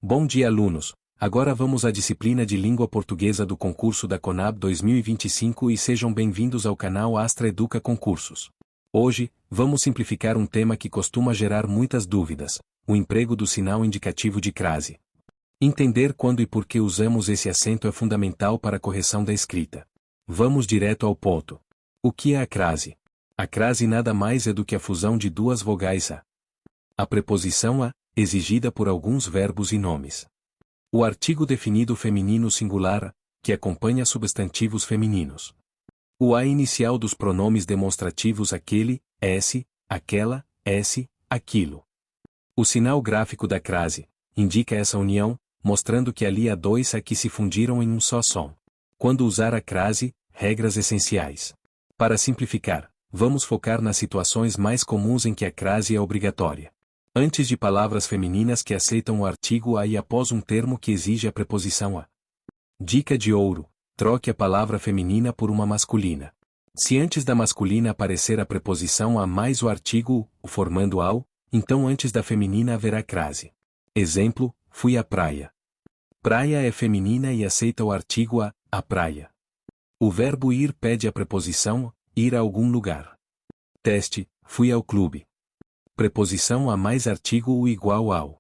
Bom dia, alunos! Agora vamos à disciplina de Língua Portuguesa do concurso da Conab 2025 e sejam bem-vindos ao canal Astra Educa Concursos. Hoje, vamos simplificar um tema que costuma gerar muitas dúvidas: o emprego do sinal indicativo de crase. Entender quando e por que usamos esse acento é fundamental para a correção da escrita. Vamos direto ao ponto. O que é a crase? A crase nada mais é do que a fusão de duas vogais a preposição a, exigida por alguns verbos e nomes. O artigo definido feminino singular, que acompanha substantivos femininos. O a inicial dos pronomes demonstrativos aquele, esse, aquela, esse, aquilo. O sinal gráfico da crase indica essa união, mostrando que ali há dois a que se fundiram em um só som. Quando usar a crase, regras essenciais. Para simplificar, vamos focar nas situações mais comuns em que a crase é obrigatória. Antes de palavras femininas que aceitam o artigo a e após um termo que exige a preposição a. Dica de ouro: troque a palavra feminina por uma masculina. Se antes da masculina aparecer a preposição a mais o artigo o formando ao, então antes da feminina haverá crase. Exemplo: fui à praia. Praia é feminina e aceita o artigo a praia. O verbo ir pede a preposição ir a algum lugar. Teste: fui ao clube. Preposição a mais artigo o igual ao.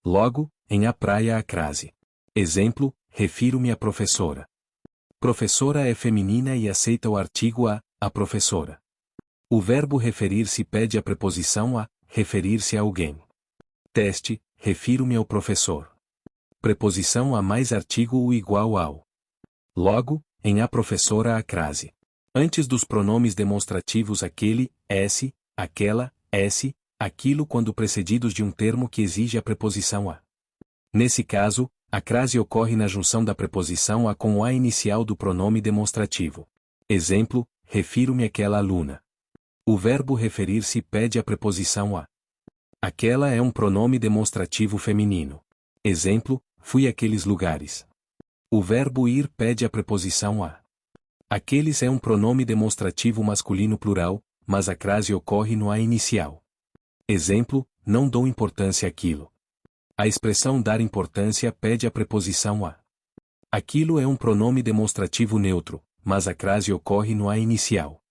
Logo, em a praia há crase. Exemplo: refiro-me à professora. Professora é feminina e aceita o artigo a professora. O verbo referir-se pede a preposição a, referir-se a alguém. Teste: refiro-me ao professor. Preposição a mais artigo o igual ao. Logo, em a professora há crase. Antes dos pronomes demonstrativos aquele, esse, aquela, esse, aquilo quando precedidos de um termo que exige a preposição a. Nesse caso, a crase ocorre na junção da preposição a com o a inicial do pronome demonstrativo. Exemplo: refiro-me àquela aluna. O verbo referir-se pede a preposição a. Aquela é um pronome demonstrativo feminino. Exemplo: fui àqueles lugares. O verbo ir pede a preposição a. Aqueles é um pronome demonstrativo masculino plural, mas a crase ocorre no a inicial. Exemplo: não dou importância àquilo. A expressão dar importância pede a preposição a. Aquilo é um pronome demonstrativo neutro, mas a crase ocorre no a inicial.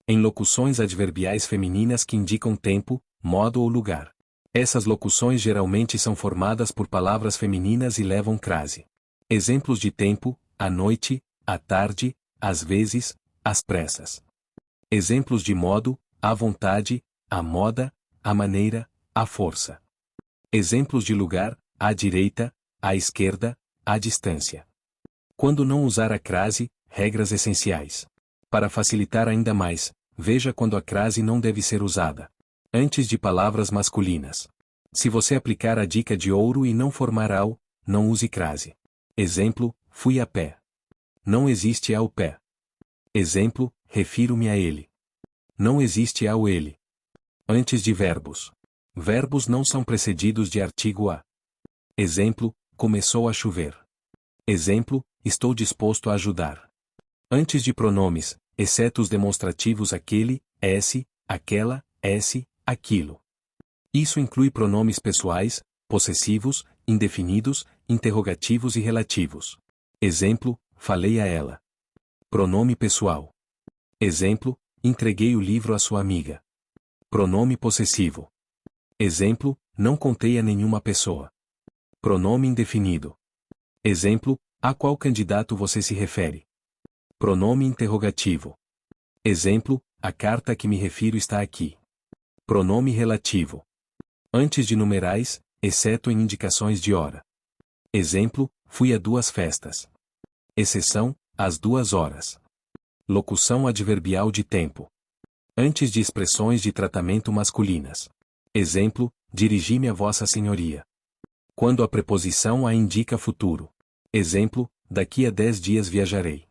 Em locuções adverbiais femininas que indicam tempo, modo ou lugar. Essas locuções geralmente são formadas por palavras femininas e levam crase. Exemplos de tempo: à noite, à tarde, às vezes, às pressas. Exemplos de modo: à vontade, à moda, à maneira, à força. Exemplos de lugar: à direita, à esquerda, à distância. Quando não usar a crase, regras essenciais. Para facilitar ainda mais, veja quando a crase não deve ser usada. Antes de palavras masculinas. Se você aplicar a dica de ouro e não formar ao, não use crase. Exemplo: fui a pé. Não existe ao pé. Exemplo: refiro-me a ele. Não existe ao ele. Antes de verbos. Verbos não são precedidos de artigo a. Exemplo: começou a chover. Exemplo: estou disposto a ajudar. Antes de pronomes, exceto os demonstrativos aquele, esse, aquela, esse, aquilo. Isso inclui pronomes pessoais, possessivos, indefinidos, interrogativos e relativos. Exemplo: falei a ela. Pronome pessoal. Exemplo: entreguei o livro à sua amiga. Pronome possessivo. Exemplo: não contei a nenhuma pessoa. Pronome indefinido. Exemplo: a qual candidato você se refere? Pronome interrogativo. Exemplo: a carta a que me refiro está aqui. Pronome relativo. Antes de numerais, exceto em indicações de hora. Exemplo: fui a 2 festas. Exceção: às 2 horas. Locução adverbial de tempo. Antes de expressões de tratamento masculinas. Exemplo: dirigi-me a Vossa Senhoria. Quando a preposição a indica futuro. Exemplo: daqui a 10 dias viajarei.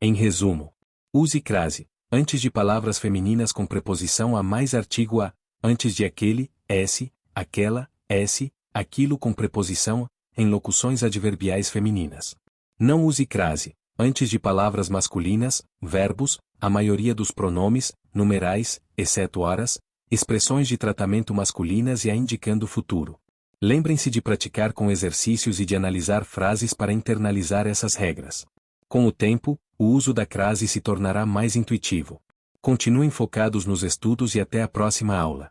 Em resumo, use crase antes de palavras femininas com preposição a mais artigo a, antes de aquele, esse, aquela, esse, aquilo com preposição a, em locuções adverbiais femininas. Não use crase antes de palavras masculinas, verbos, a maioria dos pronomes, numerais, exceto horas, expressões de tratamento masculinas e a indicando futuro. Lembrem-se de praticar com exercícios e de analisar frases para internalizar essas regras. Com o tempo, o uso da crase se tornará mais intuitivo. Continuem focados nos estudos e até a próxima aula.